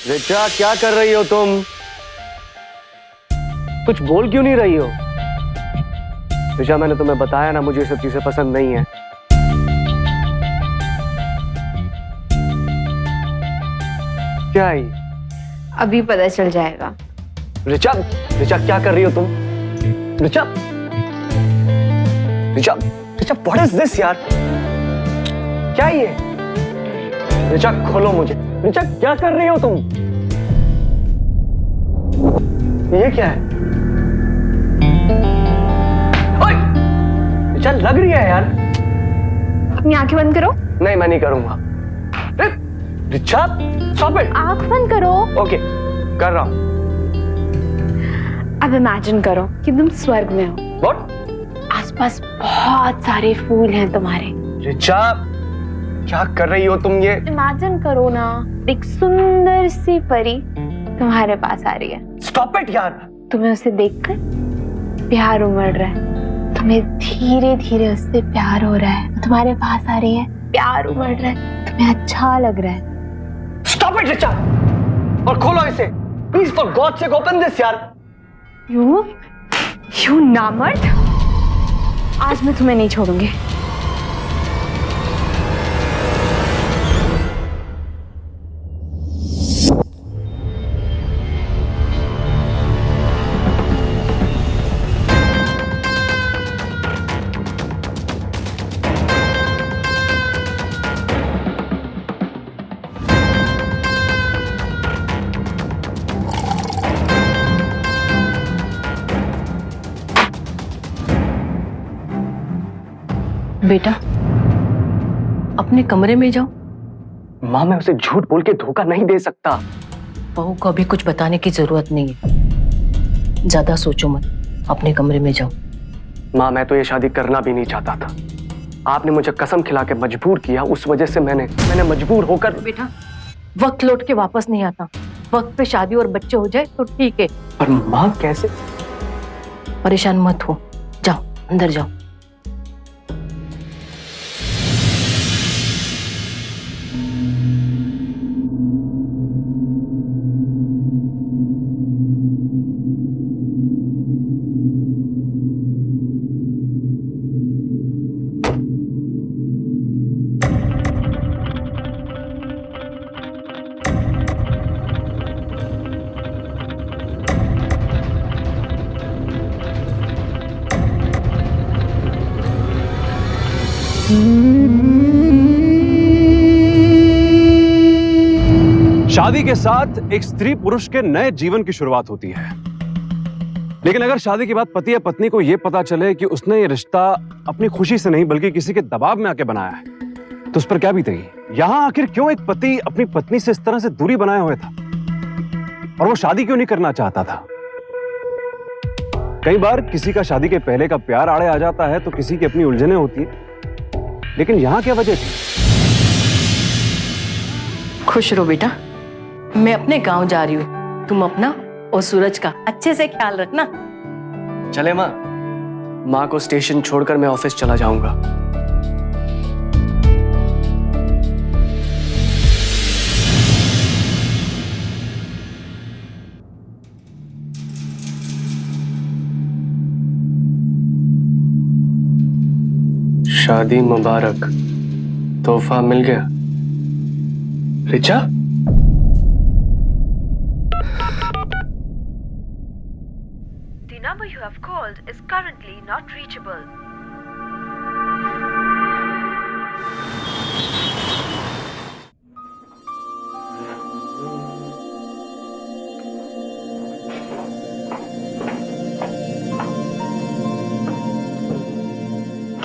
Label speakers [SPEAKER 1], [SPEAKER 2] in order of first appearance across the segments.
[SPEAKER 1] रिचा, क्या कर रही हो तुम? कुछ बोल क्यों नहीं रही हो? रिचा, मैंने तुम्हें बताया ना, मुझे ये सब चीजें पसंद नहीं है। क्या है?
[SPEAKER 2] अभी पता चल जाएगा।
[SPEAKER 1] रिचा, रिचा क्या कर रही हो तुम? Richa, Richa, Richa, what is this यार? क्या ये? रिचा, खोलो मुझे। रिचा, क्या कर रही हो तुम? ये क्या है? ओए! रिचा, लग रही है यार।
[SPEAKER 2] अपनी आंखें बंद करो।
[SPEAKER 1] नहीं, मैं नहीं करूंगा। Richa, stop it.
[SPEAKER 2] आंख बंद करो।
[SPEAKER 1] ओके, कर रहा हूं।
[SPEAKER 2] अब इमेजिन करो कि तुम स्वर्ग में हो।
[SPEAKER 1] व्हाट?
[SPEAKER 2] आसपास बहुत सारे फूल हैं तुम्हारे।
[SPEAKER 1] रिचा, क्या कर रही हो तुम ये?
[SPEAKER 2] इमेजिन करो ना, एक सुंदर सी परी तुम्हारे पास आ रही है।
[SPEAKER 1] स्टॉप इट यार।
[SPEAKER 2] तुम्हें उसे देखकर प्यार उमड़ रहा है। तुम्हें धीरे धीरे उससे प्यार हो रहा है। वो तुम्हारे पास आ रही है, प्यार उमड़ रहा है, तुम्हें अच्छा लग रहा है।
[SPEAKER 1] स्टॉप इट रिचा, और खोलो इसे please, for God sake open this यार।
[SPEAKER 2] यू नामर्द, आज मैं तुम्हें नहीं छोड़ूंगी।
[SPEAKER 3] बेटा, अपने कमरे में जाओ।
[SPEAKER 1] माँ, मैं उसे झूठ बोल के धोखा नहीं दे सकता।
[SPEAKER 3] बहू को अभी कुछ बताने की जरूरत नहीं है। ज्यादा सोचो मत, अपने कमरे में जाओ।
[SPEAKER 1] माँ, मैं तो ये शादी करना भी नहीं चाहता था। आपने मुझे कसम खिला के मजबूर किया, उस वजह से मैंने मजबूर होकर।
[SPEAKER 3] बेटा, वक्त लौट के वापस नहीं आता। वक्त पे शादी और बच्चे हो जाए तो ठीक है,
[SPEAKER 1] पर माँ कैसे?
[SPEAKER 3] परेशान मत हो। जाओ, अंदर जाओ।
[SPEAKER 4] शादी के साथ एक स्त्री पुरुष के नए जीवन की शुरुआत होती है। लेकिन अगर शादी के बाद पति या पत्नी को यह पता चले कि उसने ये रिश्ता अपनी खुशी से नहीं बल्कि किसी के दबाव में आके बनाया है, तो उस पर क्या बीतेगी? यहां आखिर क्यों एक पति अपनी पत्नी से इस तरह से दूरी बनाए हुए था? और वो शादी क्यों नहीं करना चाहता था? कई बार किसी का शादी के पहले का प्यार आड़े आ जाता है तो किसी की अपनी उलझनें होती है, लेकिन यहां क्या वजह थी?
[SPEAKER 3] खुश रहो बेटा, मैं अपने गांव जा रही हूँ। तुम अपना और सूरज का अच्छे से ख्याल रखना।
[SPEAKER 1] चले माँ? माँ को स्टेशन छोड़कर मैं ऑफिस चला जाऊंगा। शादी मुबारक, तोहफा मिल गया। Richa,
[SPEAKER 5] The number you have called is currently not reachable.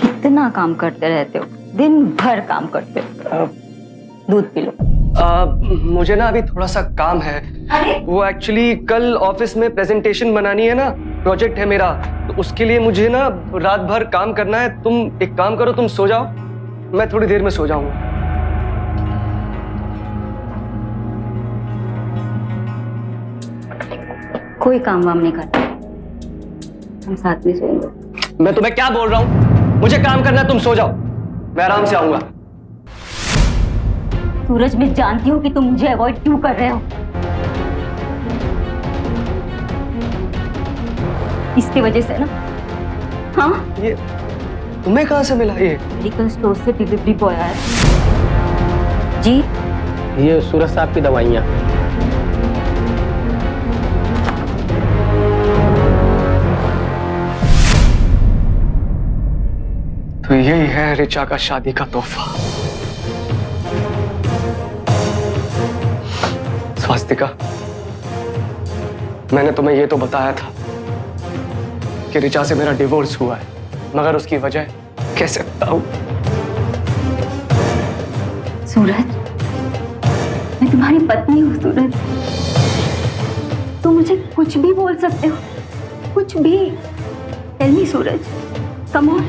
[SPEAKER 6] कितना काम करते रहते हो, दिन भर काम करते हो। दूध पी लो।
[SPEAKER 1] मुझे ना अभी थोड़ा सा काम है। वो एक्चुअली कल ऑफिस में प्रेजेंटेशन बनानी है ना, प्रोजेक्ट है मेरा, तो उसके लिए मुझे ना रात भर काम करना है। तुम एक काम करो, तुम सो जाओ, मैं थोड़ी देर में सो जाऊंगा।
[SPEAKER 6] कोई काम वाम नहीं करता, हम साथ में सोएंगे।
[SPEAKER 1] मैं तुम्हें क्या बोल रहा हूँ? मुझे काम करना है, तुम सो जाओ, मैं आराम से आऊंगा।
[SPEAKER 6] सूरज, मैं जानती हूँ कि तुम मुझे अवॉइड क्यों कर रहे हो। इसकी वजह से ना। हाँ,
[SPEAKER 1] ये तुम्हें कहाँ से मिला ये?
[SPEAKER 6] मेडिकल स्टोर से डिलीवरी बॉय आया। जी,
[SPEAKER 7] ये सूरज साहब की दवाइयाँ।
[SPEAKER 1] तो यही है ऋचा का शादी का तोहफा। स्वास्तिका, मैंने तुम्हें ये तो बताया था कि ऋचा से मेरा डिवोर्स हुआ है, मगर उसकी वजह कैसे बताऊं?
[SPEAKER 6] सूरज, मैं तुम्हारी पत्नी हूँ सूरज। तुम मुझे कुछ भी बोल सकते हो, कुछ भी। Tell me Suraj, come on.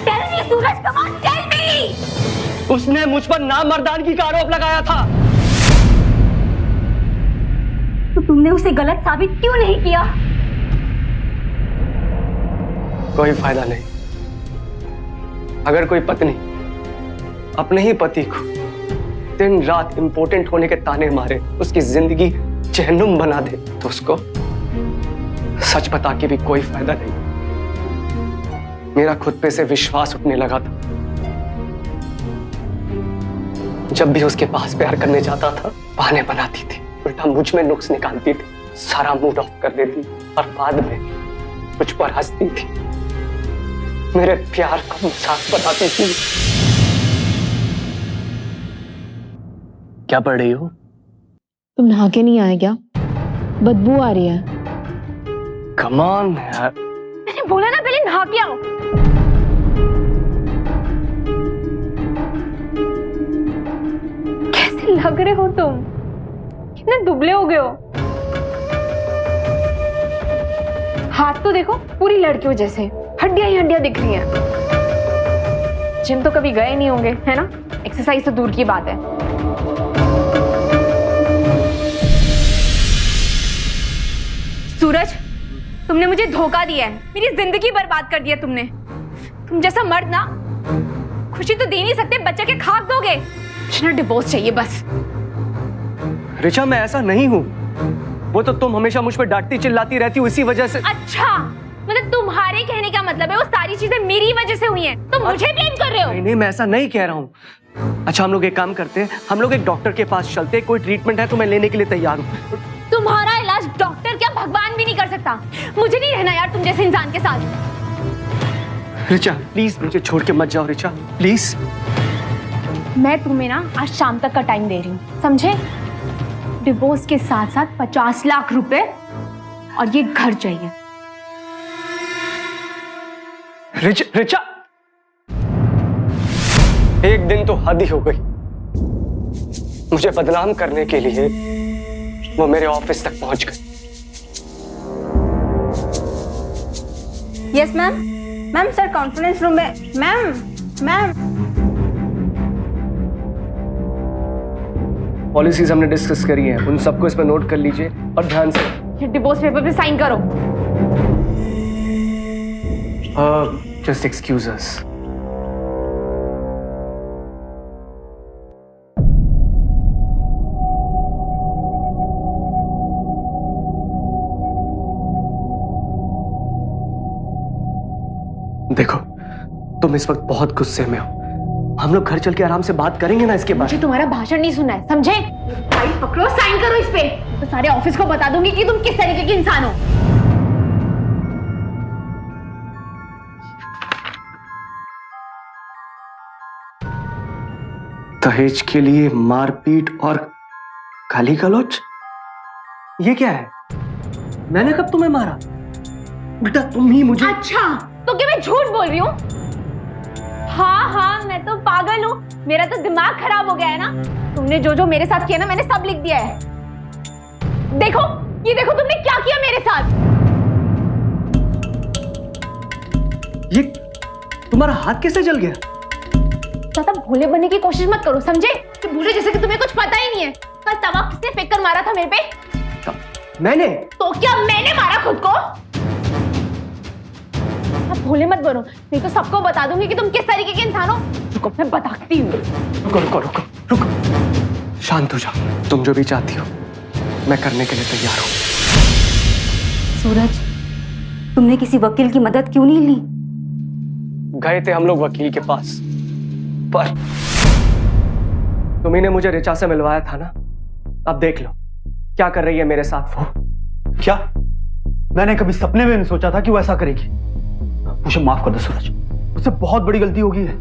[SPEAKER 6] Tell me Suraj, come on, tell me.
[SPEAKER 1] उसने मुझ पर नामर्दानगी का आरोप लगाया था।
[SPEAKER 6] तो तुमने उसे गलत साबित क्यों नहीं किया?
[SPEAKER 1] कोई फायदा नहीं। अगर कोई पत्नी अपने ही पति को दिन रात इंपॉर्टेंट होने के ताने मारे, उसकी जिंदगी जहन्नुम बना दे, तो उसको सच बता के भी कोई फायदा नहीं। मेरा खुद पे से विश्वास उठने लगा था। जब भी उसके पास प्यार करने जाता था, बहाने बनाती थी, उल्टा मुझ में नुक्स निकालती थी, सारा मूड ऑफ कर देती और बाद में मुझ पर हंसती थी, मेरे प्यार का मजाक बनाती थी। क्या पढ़ रही हो?
[SPEAKER 2] तुम नहा के नहीं आए क्या? बदबू आ रही है।
[SPEAKER 1] कम ऑन यार।
[SPEAKER 2] मैंने बोला ना पहले नहा के आओ। कैसे लग रहे हो तुम? कितने दुबले हो गए हो। हाथ तो देखो, पूरी लड़कियों जैसे हड्डियां ही हड्डियां दिख रही हैं। जिम तो कभी गए नहीं होंगे, है ना? एक्सरसाइज तो दूर की बात है। सूरज, तुमने मुझे धोखा दिया है, मेरी जिंदगी बर्बाद कर दिया तुमने। तुम जैसा मर्द ना खुशी तो दे नहीं सकते, बच्चे के खाक दोगे। मुझे ना डिवोर्स चाहिए बस।
[SPEAKER 1] ऋचा, मैं ऐसा नहीं हूँ। वो तो तुम हमेशा मुझ पर डांटती चिल्लाती रहती हो, इसी वजह से।
[SPEAKER 2] अच्छा, मतलब तुम्हारे कहने का मतलब है वो सारी चीजें मेरी वजह से हुई हैं। तुम मुझे ब्लेम कर रहे हो?
[SPEAKER 1] नहीं नहीं, मैं ऐसा नहीं कह रहा हूँ। अच्छा, हम लोग एक काम करते हैं, हम लोग एक डॉक्टर के पास चलते हैं। कोई ट्रीटमेंट है तो मैं लेने के लिए तैयार हूँ।
[SPEAKER 2] तुम्हारा इलाज डॉक्टर क्या भगवान भी नहीं कर सकता। मुझे नहीं रहना यार तुम जैसे इंसान के साथ।
[SPEAKER 1] ऋचा प्लीज मुझे छोड़ के मत जाओ। ऋचा प्लीज।
[SPEAKER 2] मैं तुम्हें ना आज शाम तक का टाइम दे रही हूँ, समझे? डिवोर्स के साथ साथ 50 लाख रुपए और ये घर चाहिए।
[SPEAKER 1] ऋचा, एक दिन तो हद ही हो गई। मुझे बदनाम करने के लिए वो मेरे ऑफिस तक पहुंच गई।
[SPEAKER 6] Yes ma'am. Ma'am sir conference room में। मैम
[SPEAKER 1] पॉलिसीज हमने डिस्कस करी है, उन सबको इस पर नोट कर लीजिए और ध्यान से।
[SPEAKER 2] ये डिवोर्स पेपर पे साइन करो।
[SPEAKER 1] जस्ट एक्सक्यूज अस। देखो, तुम इस वक्त बहुत गुस्से में हो। हम लोग घर चल के आराम से बात करेंगे ना इसके बाद।
[SPEAKER 2] मुझे तुम्हारा भाषण नहीं सुनना है, समझे? फाइल पकड़ो, साइन करो इस पे। तो सारे ऑफिस को बता दूंगी कि तुम किस तरीके के इंसान हो।
[SPEAKER 1] दहेज के लिए मारपीट और गाली गलौज, ये क्या है? मैंने कब तुम्हें मारा? बेटा तुम ही मुझे।
[SPEAKER 2] अच्छा, तो क्या मैं झूठ बोल रही हूँ? हाँ, मैं तो पागल हूँ। मेरा तो दिमाग खराब हो गया है ना। तुमने जो जो मेरे साथ किया ना, मैंने सब लिख दिया है। देखो, ये देखो तुमने क्या किया मेरे साथ।
[SPEAKER 1] ये तुम्हारा हाथ कैसे जल गया?
[SPEAKER 2] ज्यादा भोले बनने की कोशिश मत करो, समझे? कि भूले जैसे कि तुम्हें कुछ पता ही नहीं है। कल तवा किसने फेंक कर मारा था मेरे पे?
[SPEAKER 1] मैंने।
[SPEAKER 2] तो क्या मैंने मारा खुद को? अब भोले मत बनो, नहीं तो सबको बता दूंगी कि तुम किस तरीके के इंसान हो। रुको, मैं बताती हूँ।
[SPEAKER 1] रुको। शांत हो जाओ। तुम जो भी चाहती हो मैं करने के लिए तैयार हूँ।
[SPEAKER 6] सूरज, तुमने किसी वकील की मदद क्यों नहीं ली?
[SPEAKER 1] गए थे हम लोग वकील के पास, पर तुम्ही ने मुझे रिचा से मिलवाया था ना। अब देख लो क्या कर रही है मेरे साथ वो।
[SPEAKER 8] क्या? मैंने कभी सपने में नहीं सोचा था कि वो ऐसा करेगी। मुझे माफ कर दो सूरज, उससे बहुत बड़ी गलती हो गई है।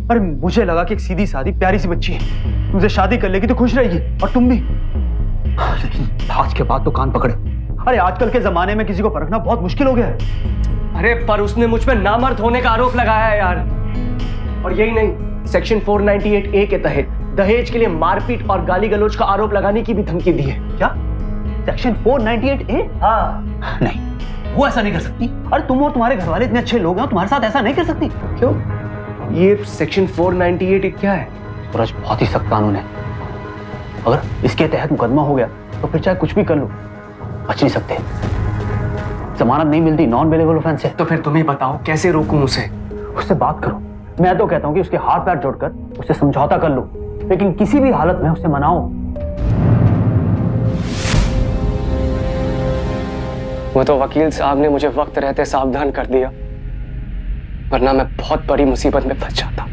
[SPEAKER 8] अरे मुझे लगा कि एक सीधी सादी प्यारी सी बच्ची है, तुमसे शादी कर लेगी तो खुश रहेगी, और तुम भी। लेकिन आज के बाद तो कान पकड़े। अरे आजकल के जमाने में किसी को परखना बहुत मुश्किल हो गया है।
[SPEAKER 1] अरे पर उसने मुझ पे नामर्द होने का आरोप लगाया है यार। और यही नहीं, सेक्शन 498A के तहत दहेज के लिए मारपीट और गाली गलौज का आरोप लगाने की भी धमकी दी है।
[SPEAKER 8] क्या? Section 498A?
[SPEAKER 1] हाँ।
[SPEAKER 8] नहीं, वो ऐसा नहीं कर सकती। अरे तुम और तुम्हारे घर वाले इतने अच्छे लोग हैं, तुम्हारे साथ ऐसा नहीं कर सकती।
[SPEAKER 1] क्यों? ये सेक्शन 498 क्या है?
[SPEAKER 8] सूरज, बहुत ही सख्त कानून है। अगर इसके तहत मुकदमा हो गया तो फिर चाहे कुछ भी कर लो, बच नहीं सकते। जमानत नहीं मिलती, नॉन बेलेबल ऑफेंस है।
[SPEAKER 1] तो फिर तुम ही बताओ कैसे रोकूं उसे?
[SPEAKER 8] उससे बात करो। मैं तो कहता हूं कि उसके हाथ पैर जोड़कर उससे समझौता कर लो, लेकिन किसी भी हालत में उससे मनाओ।
[SPEAKER 1] वो तो वकील साहब ने मुझे वक्त रहते सावधान कर दिया, वरना मैं बहुत बड़ी मुसीबत में फंस जाता।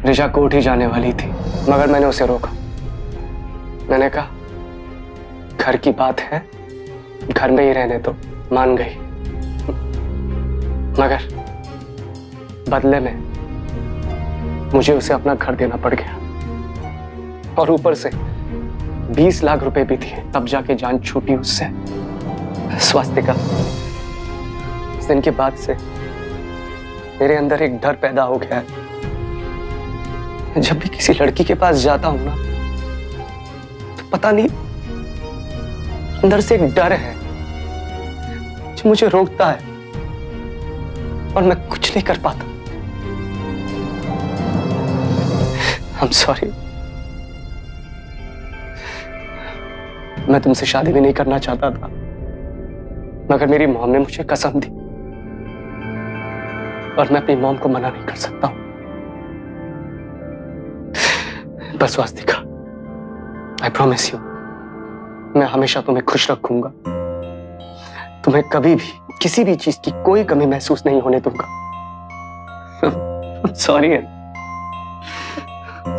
[SPEAKER 1] रिचा कोर्ट ही जाने वाली थी, मगर मैंने उसे रोका। मैंने कहा घर की बात है, घर में ही रहने दो। मान गई, मगर बदले में मुझे उसे अपना घर देना पड़ गया, और ऊपर से 20 लाख रुपए भी दिए, तब जाके जान छूटी उससे। स्वास्तिका, उस दिन के बाद से मेरे अंदर एक डर पैदा हो गया है। जब भी किसी लड़की के पास जाता हूं ना, तो पता नहीं अंदर से एक डर है जो मुझे रोकता है, और मैं कुछ नहीं कर पाता। I'm sorry। मैं तुमसे शादी भी नहीं करना चाहता था, मगर मेरी मॉम ने मुझे कसम दी, और मैं अपनी मॉम को मना नहीं कर सकता हूं। बस स्वास्तिका, आई प्रॉमिस यू, मैं हमेशा तुम्हें खुश रखूंगा। तुम्हें कभी भी किसी भी चीज की कोई कमी महसूस नहीं होने दूंगा। सॉरी है।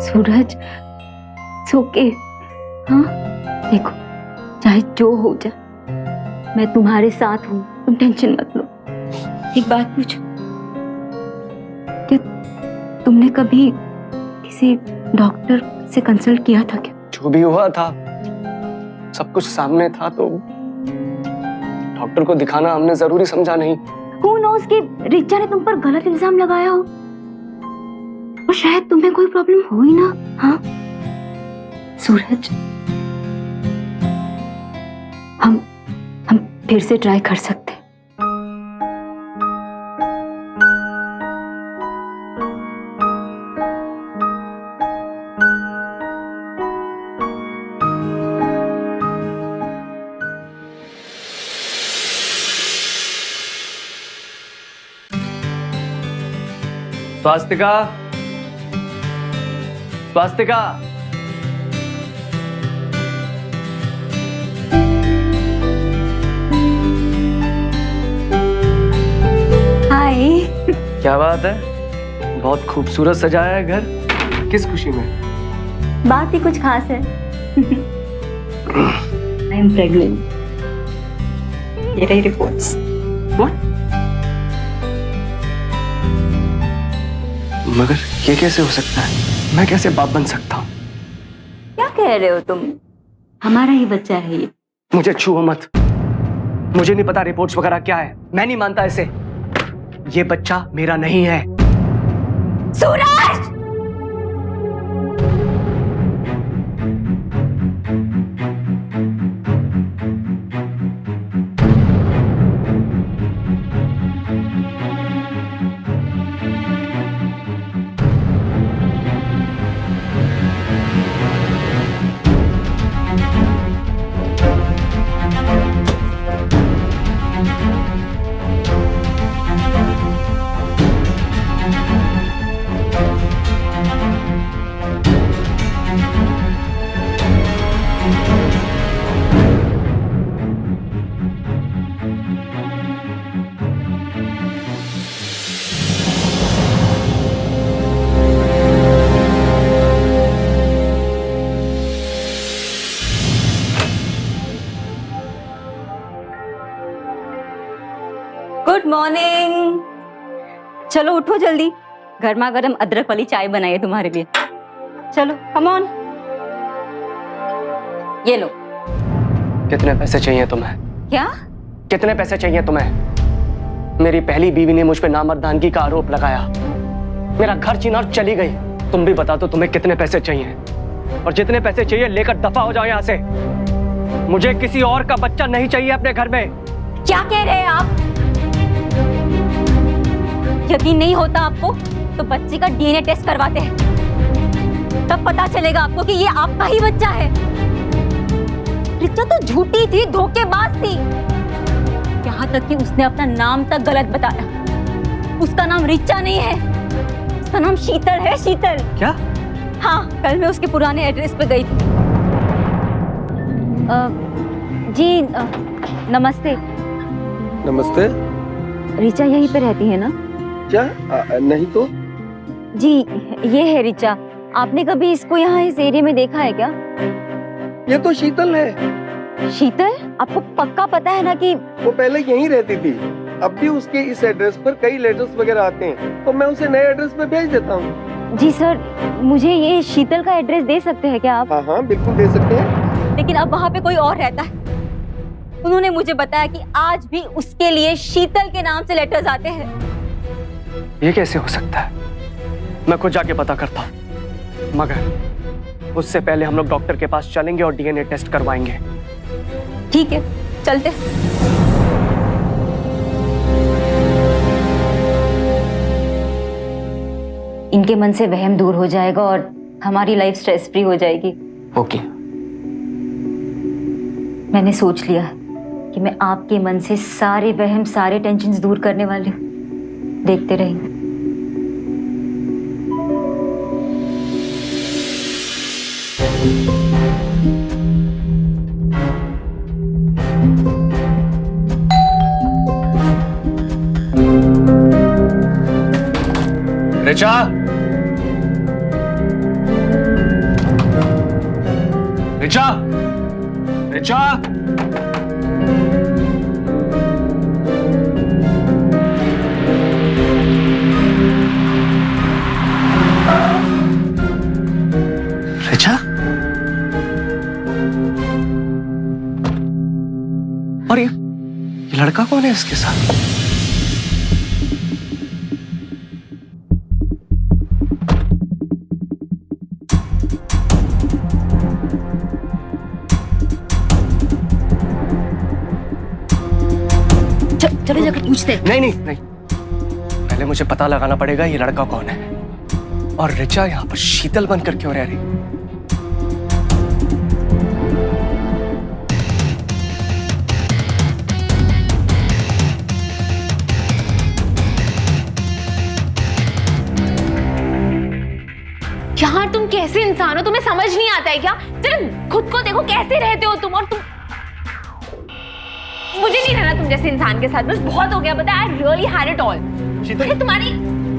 [SPEAKER 6] सूरज, it's okay। हाँ, देखो चाहे जो हो जाए, मैं तुम्हारे साथ हूँ, तुम टेंशन मत लो। एक बात पूछो, क्या तुमने कभी किसी डॉक्टर से कंसल्ट किया था क्या?
[SPEAKER 1] जो भी हुआ था सब कुछ सामने था, तो डॉक्टर को दिखाना हमने जरूरी समझा नहीं।
[SPEAKER 6] Who knows कि रिचा ने तुम पर गलत इल्जाम लगाया हो, और शायद तुम्हें कोई प्रॉब्लम हो ही ना। हाँ सूरज, हम फिर से ट्राई कर सकते हैं।
[SPEAKER 1] स्वास्तिका, स्वास्तिका,
[SPEAKER 6] हाय।
[SPEAKER 1] क्या बात है, बहुत खूबसूरत सजाया है घर। किस खुशी में?
[SPEAKER 6] बात ही कुछ खास है। I am pregnant. ये रही रिपोर्ट्स।
[SPEAKER 1] What? मगर ये कैसे हो सकता है? मैं कैसे बाप बन सकता हूँ?
[SPEAKER 6] क्या कह रहे हो तुम? हमारा ही बच्चा है ये।
[SPEAKER 1] मुझे छुओ मत। मुझे नहीं पता रिपोर्ट्स वगैरह क्या है, मैं नहीं मानता इसे। ये बच्चा मेरा नहीं है।
[SPEAKER 6] सूरज! Good morning. चलो उठो जल्दी, गर्मा गर्म अदरक वाली चाय बनाई है तुम्हारे लिए। चलो कम ऑन। ये लो।
[SPEAKER 1] कितने पैसे चाहिए तुम्हें?
[SPEAKER 6] क्या?
[SPEAKER 1] कितने पैसे चाहिए तुम्हें? मेरी पहली बीवी ने मुझ पे नामर्दानगी का आरोप लगाया, मेरा घर छीना और चली गई। तुम भी बता दो तुम्हें कितने पैसे चाहिए, और जितने पैसे चाहिए लेकर दफा हो जाओ यहाँ से। मुझे किसी और का बच्चा नहीं चाहिए अपने घर में।
[SPEAKER 6] क्या कह रहे हैं आप? यकीन नहीं होता आपको तो बच्चे का डीएनए टेस्ट करवाते हैं, तब पता चलेगा आपको कि ये आपका ही बच्चा है। रिचा तो झूठी थी, धोखेबाज थी, यहाँ तक कि उसने अपना नाम तक गलत बताया। उसका नाम रिचा नहीं है, उसका नाम शीतल है। शीतल।
[SPEAKER 1] क्या?
[SPEAKER 6] हाँ, कल मैं उसके पुराने एड्रेस पे गई थी। जी नमस्ते।
[SPEAKER 9] नमस्ते।
[SPEAKER 6] रिचा यहीं पे रहती है ना?
[SPEAKER 9] क्या? नहीं तो।
[SPEAKER 6] जी ये है रिचा। आपने कभी इसको यहाँ इस एरिया में देखा है क्या?
[SPEAKER 9] ये तो शीतल है।
[SPEAKER 6] शीतल? आपको पक्का पता है ना कि
[SPEAKER 9] वो पहले यहीं रहती थी। अब भी उसके इस एड्रेस पर कई लेटर्स वगैरह आते हैं, तो मैं उसे नए एड्रेस पे भेज देता हूँ।
[SPEAKER 6] जी सर, मुझे ये शीतल का एड्रेस दे सकते हैं क्या आप?
[SPEAKER 9] हाँ हाँ बिल्कुल दे सकते हैं।
[SPEAKER 6] लेकिन अब वहाँ पे कोई और रहता है। उन्होंने मुझे बताया कि आज भी उसके लिए शीतल के नाम से लेटर्स आते हैं।
[SPEAKER 1] ये कैसे हो सकता है? मैं खुद जाके पता करता हूँ, मगर उससे पहले हम लोग डॉक्टर के पास चलेंगे और डीएनए टेस्ट करवाएंगे।
[SPEAKER 6] ठीक है, चलते। इनके मन से वहम दूर हो जाएगा और हमारी लाइफ स्ट्रेस फ्री हो जाएगी।
[SPEAKER 1] ओके।
[SPEAKER 6] मैंने सोच लिया कि मैं आपके मन से सारे वहम, सारे टेंशन्स दूर करने वाली हूँ। देखते रहेंगे।
[SPEAKER 1] रिचा, रिचा, रिचा। रिचा? और ये लड़का कौन है इसके साथ?
[SPEAKER 6] चलो जाकर पूछते हैं।
[SPEAKER 1] नहीं नहीं नहीं, पहले मुझे पता लगाना पड़ेगा ये लड़का कौन है, और रिचा यहाँ पर शीतल बनकर क्यों रह रही?
[SPEAKER 2] यार तुम कैसे इंसान हो? तुम्हें समझ नहीं आता है क्या? जरा खुद को देखो, कैसे रहते हो तुम। और तुम, मुझे नहीं रहना तुम जैसे इंसान के साथ। बस बहुत हो गया, पता है। I really had it all.
[SPEAKER 8] Sheetal
[SPEAKER 2] तुम्हारी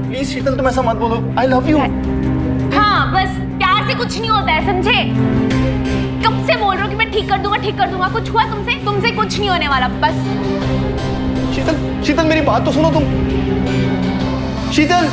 [SPEAKER 8] प्लीज, शीतल तुम ऐसा मत बोलो। I love you.
[SPEAKER 2] हाँ, बस प्यार से कुछ नहीं होता है, समझे? कब से बोल रहे हो कि मैं ठीक कर दूंगा, ठीक कर दूंगा। कुछ हुआ तुमसे? तुमसे कुछ नहीं होने वाला, बस।
[SPEAKER 8] शीतल, शीतल मेरी बात तो सुनो तुम। शीतल,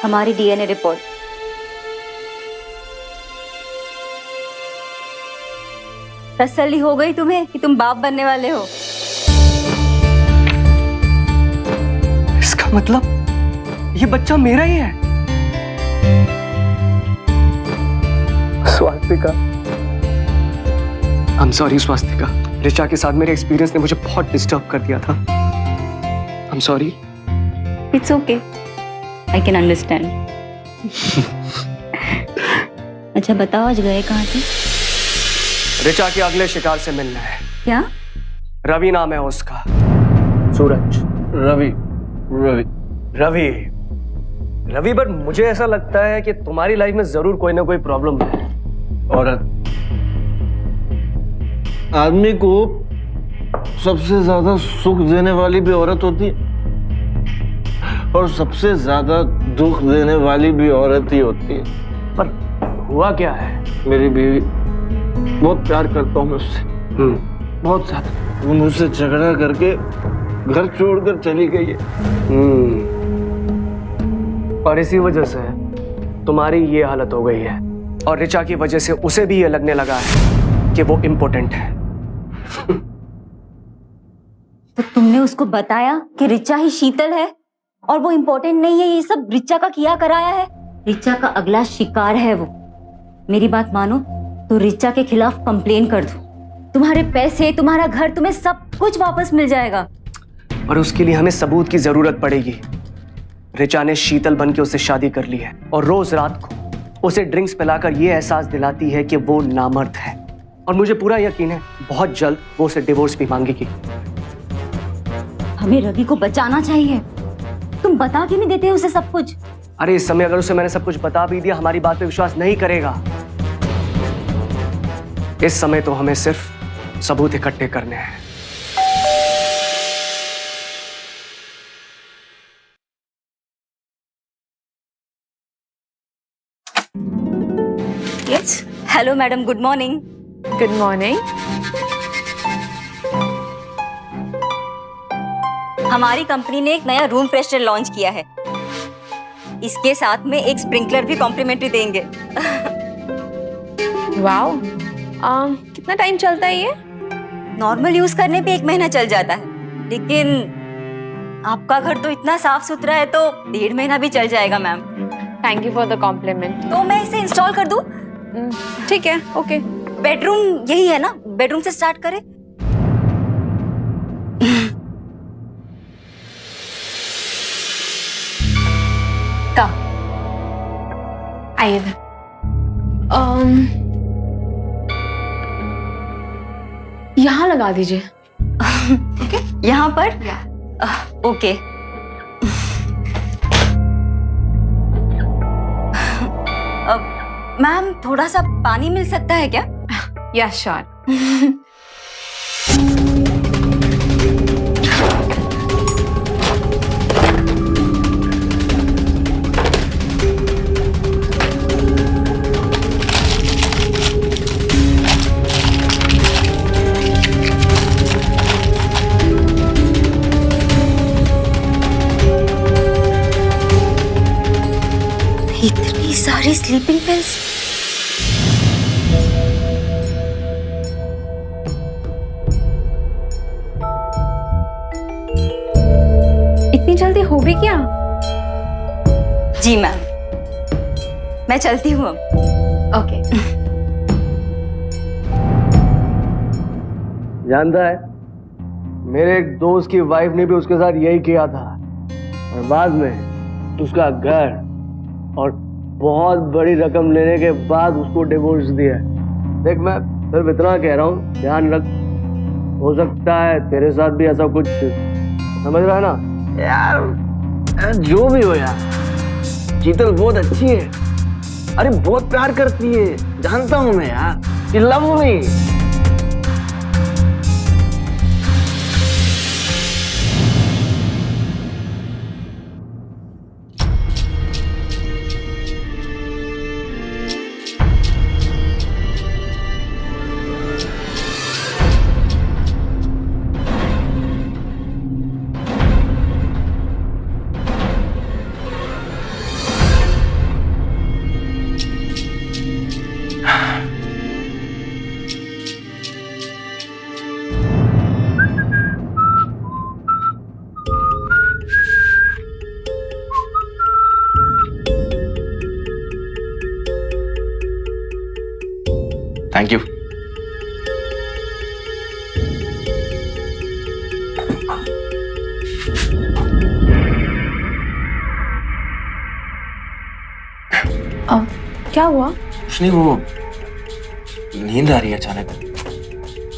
[SPEAKER 6] हमारी डीएनए रिपोर्ट। तसल्ली हो गई तुम्हें कि तुम बाप बनने वाले हो?
[SPEAKER 1] इसका मतलब ये बच्चा मेरा ही है।
[SPEAKER 9] Swastika.
[SPEAKER 1] I am sorry Swastika. Richa के साथ मेरे एक्सपीरियंस ने मुझे बहुत डिस्टर्ब कर दिया था। I am sorry.
[SPEAKER 6] It's okay, I can understand. अच्छा बताओ, आज गए कहाँ थे?
[SPEAKER 1] ऋचा के अगले शिकार से मिलना है।
[SPEAKER 6] क्या?
[SPEAKER 1] रवि नाम है उसका।
[SPEAKER 9] सूरज, रवि, रवि,
[SPEAKER 1] रवि, रवि, बट मुझे ऐसा लगता है कि तुम्हारी लाइफ में जरूर कोई ना कोई प्रॉब्लम है।
[SPEAKER 9] औरत। आदमी को सबसे ज्यादा सुख देने वाली भी औरत होती है और सबसे ज्यादा दुख देने वाली भी औरत ही होती है।
[SPEAKER 1] पर हुआ क्या है?
[SPEAKER 9] मेरी बीवी, बहुत प्यार करता हूँ मैं उससे, बहुत ज्यादा। वो मुझसे झगड़ा करके घर छोड़कर चली गई है।
[SPEAKER 1] और इसी वजह से तुम्हारी ये हालत हो गई है। और ऋचा की वजह से उसे भी ये लगने लगा है कि वो इम्पोर्टेंट है।
[SPEAKER 6] तो तुमने उसको बताया कि ऋचा ही शीतल है और वो इम्पोर्टेंट नहीं है? ये सब ऋचा का किया कराया है। ऋचा का अगला शिकार है वो। मेरी बात मानो तो ऋचा के खिलाफ कंप्लेन कर दो। तुम्हारे पैसे, तुम्हारा घर, तुम्हें सब कुछ वापस मिल जाएगा।
[SPEAKER 1] और उसके लिए हमें सबूत की जरूरत पड़ेगी। ऋचा ने शीतल बन के उससे शादी कर ली है और रोज रात को उसे ड्रिंक्स पिलाकर ये एहसास दिलाती है कि वो नामर्द है। और मुझे पूरा यकीन है बहुत जल्द वो उसे डिवोर्स भी मांगेगी।
[SPEAKER 6] हमें रवि को बचाना चाहिए। तुम बता क्यों नहीं देते उसे सब कुछ?
[SPEAKER 1] अरे इस समय अगर उसे मैंने सब कुछ बता भी दिया, हमारी बात पे विश्वास नहीं करेगा। इस समय तो हमें सिर्फ सबूत इकट्ठे करने हैं।
[SPEAKER 6] Yes, hello madam, good morning.
[SPEAKER 2] Good morning.
[SPEAKER 6] हमारी कंपनी ने एक नया रूम फ्रेशनर लॉन्च किया है। इसके साथ में एक स्प्रिंकलर भी कॉम्प्लीमेंट्री देंगे।
[SPEAKER 2] वाओ, कितना टाइम चलता है ये?
[SPEAKER 6] नॉर्मल यूज करने पे 1 महीना चल जाता है, लेकिन आपका घर तो इतना साफ सुथरा है तो 1.5 महीना भी चल जाएगा ma'am.
[SPEAKER 2] Thank you for the compliment.
[SPEAKER 6] तो मैं इसे इंस्टॉल कर दूं?
[SPEAKER 2] ठीक है, ओके।
[SPEAKER 6] बेडरूम यही है ना? बेडरूम से स्टार्ट करें?
[SPEAKER 2] का आइए। यहाँ लगा दीजिए।
[SPEAKER 6] यहाँ पर? ओके। मैम, थोड़ा सा पानी मिल सकता है क्या?
[SPEAKER 2] Yes, sure.
[SPEAKER 6] इतनी सारी स्लीपिंग पिल्स।
[SPEAKER 2] इतनी जल्दी हो भी क्या?
[SPEAKER 6] जी मैम, मैं चलती हूँ अब।
[SPEAKER 2] ओके।
[SPEAKER 1] जानता है, मेरे एक दोस्त की वाइफ ने भी उसके साथ यही किया था और बाद में उसका घर और बहुत बड़ी रकम लेने के बाद उसको डिवोर्स दिया। देख, मैं सिर्फ इतना कह रहा हूँ, ध्यान रख, हो सकता है तेरे साथ भी ऐसा कुछ। समझ रहा है ना?
[SPEAKER 9] यार जो भी हो यार, शीतल बहुत अच्छी है। अरे बहुत प्यार करती है, जानता हूँ मैं यार। She love me.
[SPEAKER 10] Thank you.
[SPEAKER 2] क्या हुआ?
[SPEAKER 9] कुछ नहीं, वो नींद आ रही है अचानक।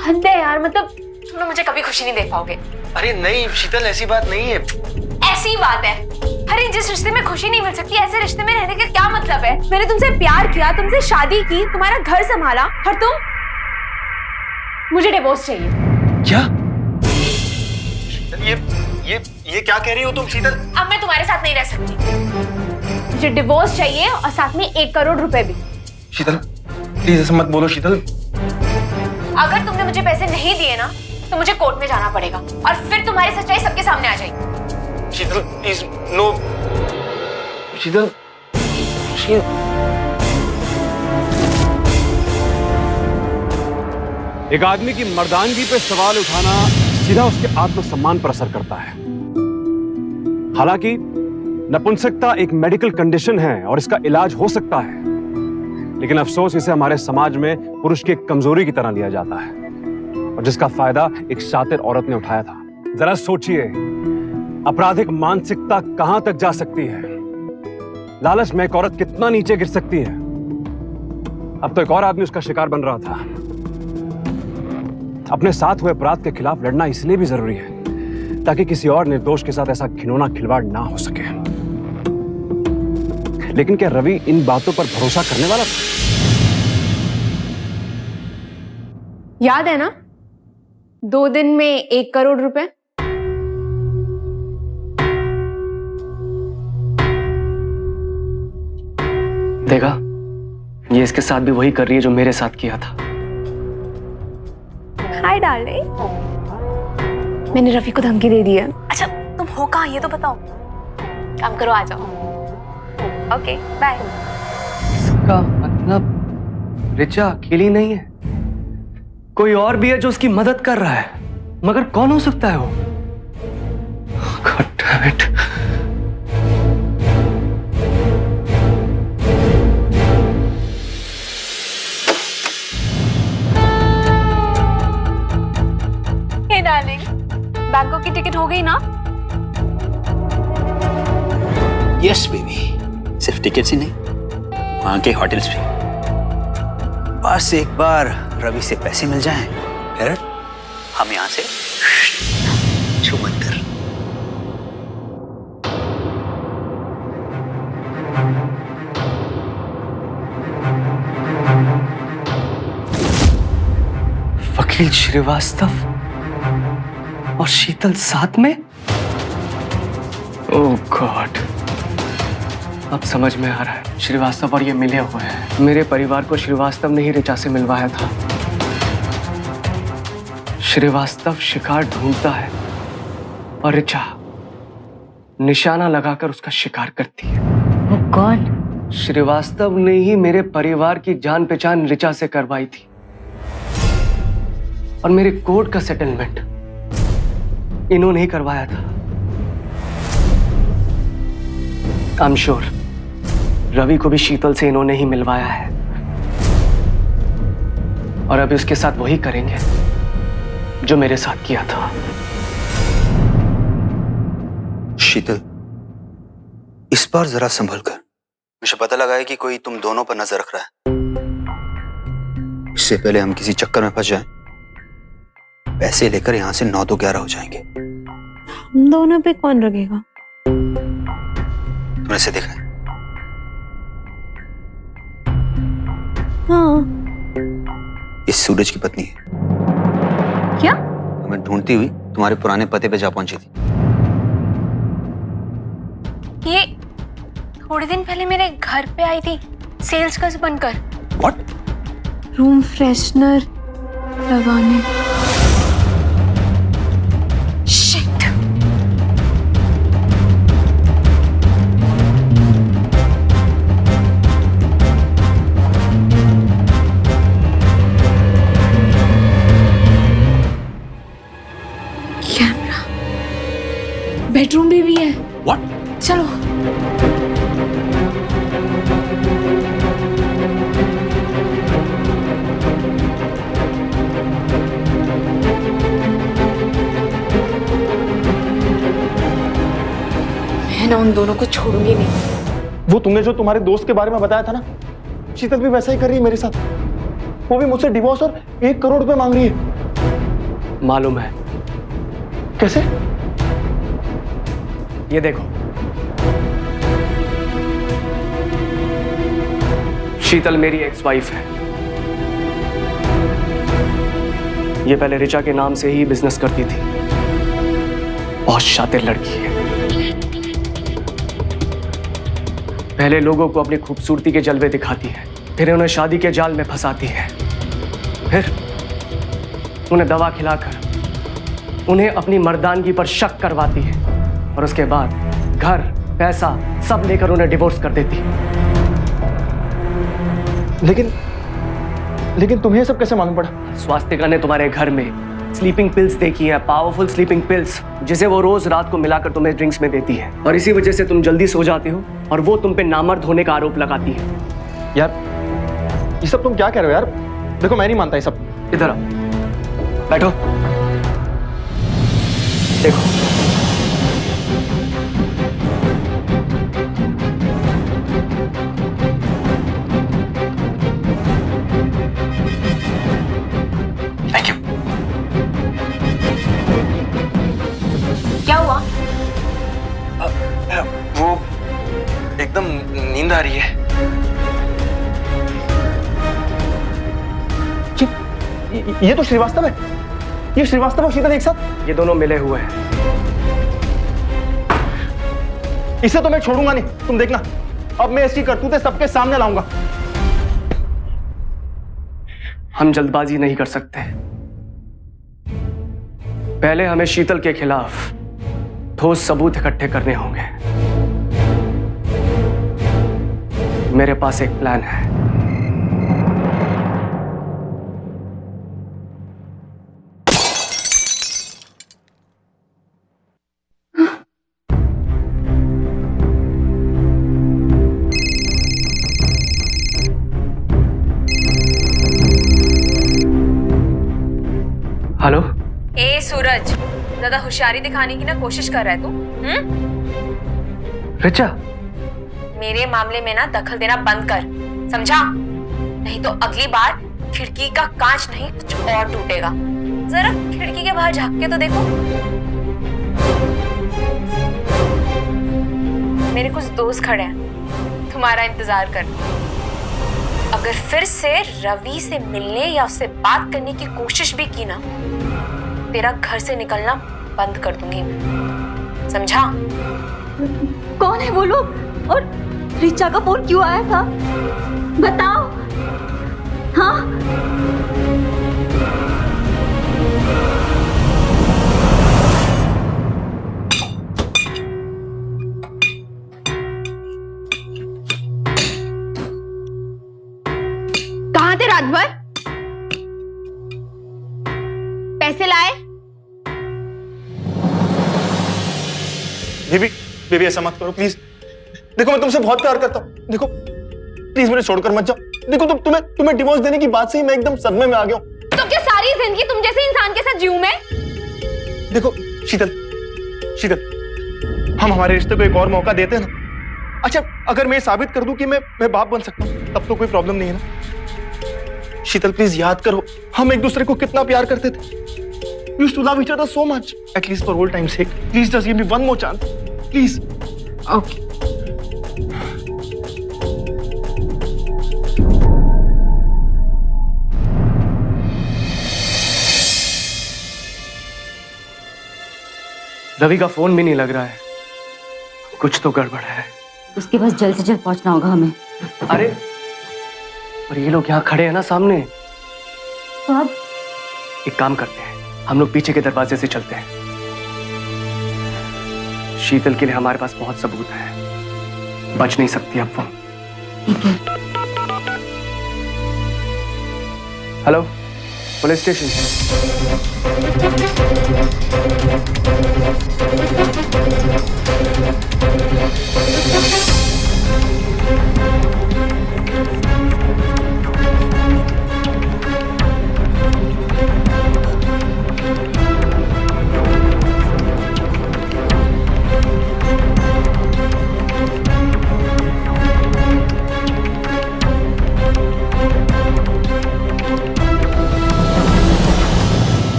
[SPEAKER 2] हद है यार, मतलब तुम मुझे कभी खुशी नहीं दे पाओगे।
[SPEAKER 9] अरे नहीं शीतल, ऐसी बात नहीं है।
[SPEAKER 2] ऐसी बात है। अरे जिस रिश्ते में खुशी नहीं मिल सकती, ऐसे रिश्ते में रहने का क्या मतलब है? मैंने तुमसे प्यार किया, तुमसे शादी की, तुम्हारा घर संभाला, और तुम, मुझे डिवोर्स चाहिए।
[SPEAKER 9] क्या? ये क्या कह रही हो तुम शीतल?
[SPEAKER 2] अब मैं तुम्हारे साथ नहीं रह सकती। मुझे डिवोर्स चाहिए और साथ में 1 करोड़ रुपए भी।
[SPEAKER 9] शीतल प्लीज ऐसा मत बोलो शीतल।
[SPEAKER 2] अगर तुमने मुझे पैसे नहीं दिए ना, तो मुझे कोर्ट में जाना पड़ेगा और फिर तुम्हारी सच्चाई सबके सामने आ जाएगी।
[SPEAKER 9] शीतल प्लीज नो। शीतल
[SPEAKER 4] एक आदमी की मर्दानगी पे सवाल उठाना सीधा उसके आत्मसम्मान पर असर करता है। हालांकि नपुंसकता एक मेडिकल कंडीशन है और इसका इलाज हो सकता है, लेकिन अफसोस इसे हमारे समाज में पुरुष की एक कमजोरी की तरह लिया जाता है, और जिसका फायदा एक शातिर औरत ने उठाया था। जरा सोचिए, आपराधिक मानसिकता कहां तक जा सकती है, लालच में एक औरत कितना नीचे गिर सकती है। अब तो एक और आदमी उसका शिकार बन रहा था। अपने साथ हुए अपराध के खिलाफ लड़ना इसलिए भी जरूरी है ताकि किसी और निर्दोष के साथ ऐसा घिनौना खिलवाड़ ना हो सके। लेकिन क्या रवि इन बातों पर भरोसा करने वाला था?
[SPEAKER 2] याद है ना, 2 दिन में 1 करोड़ रुपए।
[SPEAKER 1] देखा, ये इसके साथ भी वही कर रही है जो मेरे साथ किया था।
[SPEAKER 2] Hi darling. मैंने रफी को धमकी दे दी है। अच्छा तुम हो कहाँ ये तो बताओ। काम करो, आ जाओ। Okay bye.
[SPEAKER 1] इसका मतलब रिचा अकेली नहीं है, कोई और भी है जो उसकी मदद कर रहा है, मगर कौन हो सकता है वो? God damn it.
[SPEAKER 2] Hey darling, Bangkok की टिकट हो गई ना?
[SPEAKER 10] यस बेबी, सिर्फ टिकट्स ही नहीं, वहां के होटल्स भी। बस एक बार रवि से पैसे मिल जाएं, फिर हम यहां से छुमंतर।
[SPEAKER 1] वकील श्रीवास्तव और शीतल साथ में? ओह गॉड, अब समझ में आ रहा है, श्रीवास्तव और ये मिले हुए हैं। मेरे परिवार को श्रीवास्तव ने ही रिचा से मिलवाया था। श्रीवास्तव शिकार ढूंढता है और रिचा निशाना लगाकर उसका शिकार करती है।
[SPEAKER 3] ओह गॉड,
[SPEAKER 1] श्रीवास्तव ने ही मेरे परिवार की जान पहचान रिचा से करवाई थी, और मेरे कोर्ट का सेटलमेंट इन्होंने ही करवाया था। आई एम श्योर रवि को भी शीतल से इन्होंने ही मिलवाया है, और अभी उसके साथ वही करेंगे जो मेरे साथ किया था।
[SPEAKER 10] शीतल, इस बार जरा संभल कर। मुझे पता लगा है कि कोई तुम दोनों पर नजर रख रहा है। इससे पहले हम किसी चक्कर में फंस जाएं, पैसे लेकर यहां से 9 तो 11 हो जाएंगे।
[SPEAKER 2] हम दोनों पे कौन रखेगा?
[SPEAKER 10] तुमने इसे देखा है?
[SPEAKER 2] हाँ।
[SPEAKER 10] इस सूरज की पत्नी है।
[SPEAKER 2] क्या?
[SPEAKER 10] तुम्हें ढूंढती हुई तुम्हारे पुराने पते पे जा पहुंची थी।
[SPEAKER 2] ये थोड़े दिन पहले मेरे घर पे आई थी, सेल्स गर्ल बनकर।
[SPEAKER 10] व्हाट?
[SPEAKER 2] रूम फ्रेशनर लगाने। शिट। कैमरा बेडरूम में भी है।
[SPEAKER 10] व्हाट?
[SPEAKER 2] चलो। मैं ना उन दोनों को छोड़ूंगी नहीं।
[SPEAKER 8] वो तुमने जो तुम्हारे दोस्त के बारे में बताया था ना, शीतल भी वैसा ही कर रही है मेरे साथ। वो भी मुझसे डिवोर्स और 1 करोड़ रुपए मांग रही है।
[SPEAKER 1] मालूम है।
[SPEAKER 8] कैसे?
[SPEAKER 1] ये देखो, शीतल मेरी एक्स वाइफ है। ये पहले रिचा के नाम से ही बिजनेस करती थी। बहुत शातिर लड़की है। पहले लोगों को अपनी खूबसूरती के जलवे दिखाती है, फिर उन्हें शादी के जाल में फंसाती है, फिर उन्हें दवा खिलाकर उन्हें अपनी मर्दानगी पर शक करवाती है और उसके बाद घर, पैसा सब लेकर उन्हें डिवोर्स कर देती है।
[SPEAKER 8] लेकिन तुम्हें सब कैसे मालूम पड़ा?
[SPEAKER 1] स्वास्तिका ने तुम्हारे घर में स्लीपिंग पिल्स देखी है, पावरफुल स्लीपिंग पिल्स, जिसे वो रोज रात को मिलाकर तुम्हें ड्रिंक्स में देती है और इसी वजह से तुम जल्दी सो जाते हो और वो तुम पे नामर्द होने का आरोप लगाती है।
[SPEAKER 8] यार ये सब तुम क्या कह रहे हो यार? देखो मैं नहीं मानता ये सब।
[SPEAKER 1] इधर आओ, बैठो। देखो, थैंक यू।
[SPEAKER 2] क्या हुआ?
[SPEAKER 10] वो एकदम नींद आ रही है।
[SPEAKER 8] ये तो श्रीवास्तव है। ये श्रीवास्तव और शीतल एक साथ।
[SPEAKER 1] ये दोनों मिले हुए हैं।
[SPEAKER 8] इसे तो मैं छोड़ूंगा नहीं, तुम देखना। अब मैं इसकी करतूतें सबके सामने लाऊंगा।
[SPEAKER 1] हम जल्दबाजी नहीं कर सकते। पहले हमें शीतल के खिलाफ ठोस सबूत इकट्ठे करने होंगे। मेरे पास एक प्लान है। हेलो।
[SPEAKER 2] ए सूरज, ज्यादा होशियारी दिखाने की ना कोशिश कर रहा है तू।
[SPEAKER 1] रिचा,
[SPEAKER 2] मेरे मामले में ना दखल देना बंद कर, समझा? नहीं तो अगली बार खिड़की का कांच नहीं कुछ और टूटेगा। जरा खिड़की के बाहर झांक के तो देखो। मेरे कुछ दोस्त खड़े हैं, तुम्हारा इंतजार कर। अगर फिर से रवि से मिलने या उससे बात करने की कोशिश भी की ना, तेरा घर से निकलना बंद कर दूंगी मैं, समझा?
[SPEAKER 6] कौन है वो लोग और रिचा का फोन क्यों आया था? बताओ। हाँ,
[SPEAKER 2] कहाँ थे रात भर? पैसे लाए?
[SPEAKER 8] बेबी ऐसा मत करो प्लीज। देखो मैं तुमसे बहुत प्यार करता हूँ। देखो प्लीज मुझे छोड़कर मत जाओ। देखो तुम्हें डिवोर्स देने की बात से ही मैं एकदम सदमे में आ गया हूँ।
[SPEAKER 2] तो क्या सारी जिंदगी तुम जैसे इंसान के साथ जीऊं मैं?
[SPEAKER 8] देखो शीतल, हम हमारे रिश्ते को एक और मौका देते हैं ना। अच्छा अगर मैं साबित कर दूं कि मैं बाप बन सकता हूँ, तब तो कोई प्रॉब्लम नहीं है ना। शीतल प्लीज याद करो, हम एक दूसरे को कितना प्यार करते थे। We used to love each other so much. At least for old time's sake, please just give me one more chance, please.
[SPEAKER 2] Okay.
[SPEAKER 1] Ravi का फोन भी नहीं लग रहा है। कुछ तो गड़बड़ है।
[SPEAKER 6] उसके पास जल्द से जल्द पहुंचना होगा हमें।
[SPEAKER 1] अरे और ये लोग यहाँ खड़े हैं ना सामने।
[SPEAKER 6] तो अब
[SPEAKER 1] एक काम करते हैं, हम लोग पीछे के दरवाजे से चलते हैं। शीतल के लिए हमारे पास बहुत सबूत है, बच नहीं सकती अब वो।
[SPEAKER 6] ठीक है।
[SPEAKER 1] Hello, police station.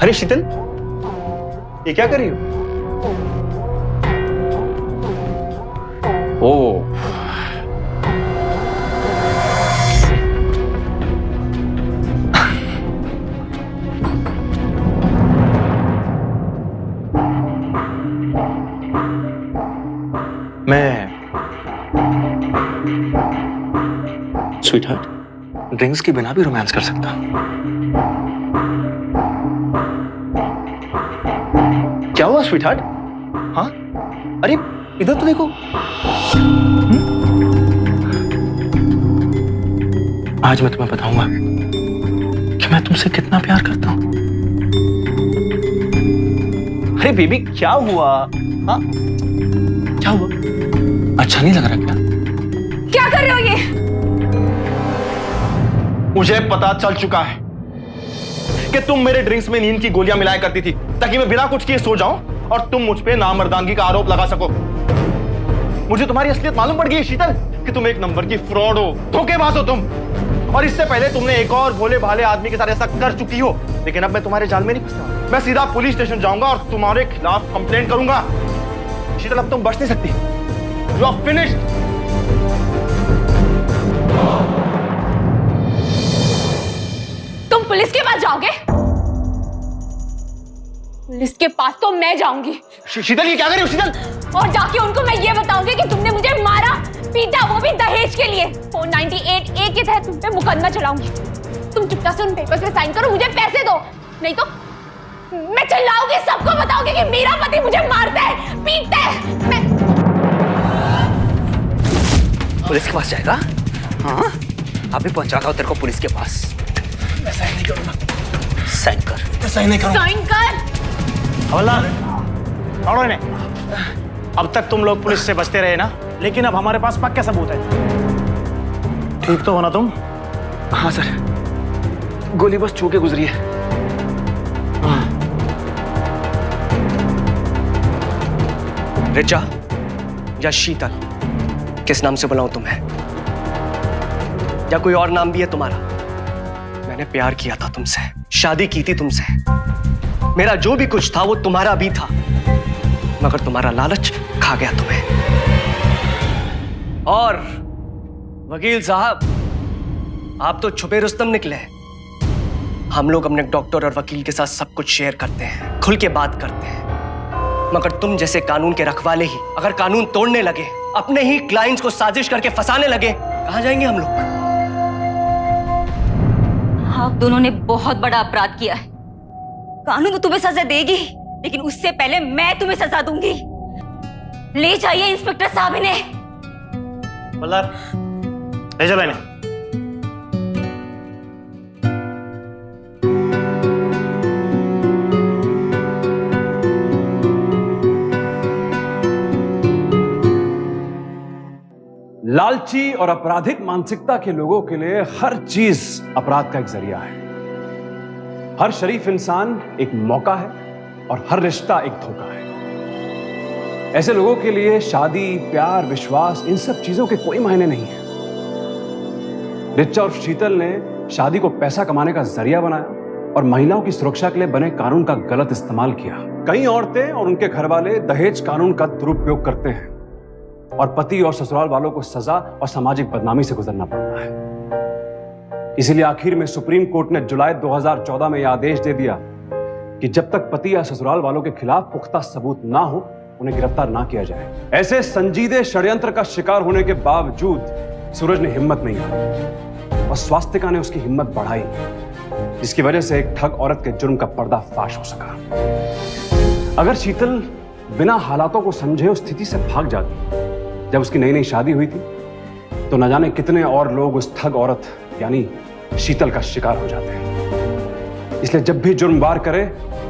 [SPEAKER 1] अरे शीतल, ये क्या कर रही हो? ओ, मैं स्वीटहार्ट, ड्रिंक्स के बिना भी रोमांस कर सकता हूं। क्या हुआ स्वीटहार्ट? हाँ, अरे इधर तो देखो। आज मैं तुम्हें बताऊंगा कि मैं तुमसे कितना प्यार करता हूं। अरे बेबी, क्या हुआ? हाँ, क्या हुआ? अच्छा नहीं लग रहा क्या?
[SPEAKER 2] क्या कर रहे हो ये?
[SPEAKER 9] मुझे पता चल चुका है कि तुम मेरे ड्रिंक्स में नींद की गोलियां मिलाया करती थी ताकि मैं बिना कुछ किए सो जाऊं और तुम मुझ पे नामर्दानगी का आरोप लगा सको। मुझे तुम्हारी असलियत मालूम पड़ गई है शीतल कि तुम एक नंबर की फ्रॉड हो, धोखेबाज हो तुम। और इससे पहले तुमने एक और भोले भाले आदमी के साथ ऐसा कर चुकी हो, लेकिन अब मैं तुम्हारे जाल में नहीं फंसता। मैं सीधा पुलिस स्टेशन जाऊंगा और तुम्हारे खिलाफ कंप्लेंट करूंगा। शीतल, अब तुम बच नहीं सकती। You are finished.
[SPEAKER 2] तुम पुलिस के पास जाओगे? पुलिस के पास तो मैं जाऊंगी।
[SPEAKER 9] शीतल, ये क्या कर रही हो शीतल?
[SPEAKER 2] और जाके उनको मैं ये बताऊंगी कि तुमने मुझे मारा, पीटा, वो भी दहेज के लिए। 498A के तहत तुम पे मुकदमा चलाऊंगी। तुम चुपचाप से उन पेपर्स पे साइन करो, मुझे पैसे दो, नहीं तो मैं चिल्लाऊंगी, सबको बताऊंगी कि मेरा पति मुझे मारता है, पीटता है। मैं
[SPEAKER 10] पुलिस के पास जाएगा? हाँ, अभी पहुंचाता हूं तेरे को पुलिस के पास।
[SPEAKER 9] मैं साइन नहीं करूंगा।
[SPEAKER 10] साइन कर।
[SPEAKER 9] मैं साइन नहीं करूंगा।
[SPEAKER 2] साइन कर।
[SPEAKER 11] हवलदार, छोड़ो इन्हें। अब तक तुम लोग पुलिस से बचते रहे ना, लेकिन अब हमारे पास पक्के सबूत है। ठीक तो हो ना तुम?
[SPEAKER 1] हाँ सर, गोली बस छू के गुजरी है। रिचा या शीतल, किस नाम से बुलाऊं तुम्हें? या कोई और नाम भी है तुम्हारा? मैंने प्यार किया था तुमसे, शादी की थी तुमसे, मेरा जो भी कुछ था वो तुम्हारा भी था, मगर तुम्हारा लालच खा गया तुम्हें। और वकील साहब, आप तो छुपे रुस्तम निकले। हम लोग अपने डॉक्टर और वकील के साथ सब कुछ शेयर करते हैं, खुल के बात करते हैं, मगर तुम जैसे कानून के रखवाले ही अगर कानून तोड़ने लगे, अपने ही क्लाइंट्स को साजिश करके फंसाने लगे, कहां जाएंगे हम लोग?
[SPEAKER 6] आप दोनों ने बहुत बड़ा अपराध किया है। कानून तो तुम्हें सजा देगी, लेकिन उससे पहले मैं तुम्हें सजा दूंगी। ले जाइए इंस्पेक्टर साहब इन्हें।
[SPEAKER 11] हवलदार, ले चलो इन्हें।
[SPEAKER 4] लालची और आपराधिक मानसिकता के लोगों के लिए हर चीज अपराध का एक जरिया है। हर शरीफ इंसान एक मौका है और हर रिश्ता एक धोखा है। ऐसे लोगों के लिए शादी, प्यार, विश्वास, इन सब चीजों के कोई मायने नहीं है। रिचा और शीतल ने शादी को पैसा कमाने का जरिया बनाया और महिलाओं की सुरक्षा के लिए बने कानून का गलत इस्तेमाल किया। कई औरतें और उनके घर वाले दहेज कानून का दुरुपयोग करते हैं और पति और ससुराल वालों को सजा और सामाजिक बदनामी से गुजरना पड़ता है। इसीलिए आखिर में सुप्रीम कोर्ट ने जुलाई 2014 में यह आदेश दे दिया कि जब तक पति या ससुराल वालों के खिलाफ पुख्ता सबूत ना हो, उन्हें गिरफ्तार ना किया जाए। ऐसे संजीदे षड्यंत्र का शिकार होने के बावजूद सूरज ने हिम्मत नहीं हारी और स्वास्तिका ने उसकी हिम्मत बढ़ाई, जिसकी वजह से एक ठग औरत के जुर्म का पर्दाफाश हो सका। अगर शीतल बिना हालातों को समझे उस स्थिति से भाग जाती जब उसकी नई नई शादी हुई थी, तो न जाने कितने और लोग उस ठग औरत यानी शीतल का शिकार हो जाते हैं। इसलिए जब भी जुर्म वार करे,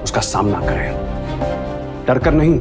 [SPEAKER 4] उसका सामना करें, डर कर नहीं,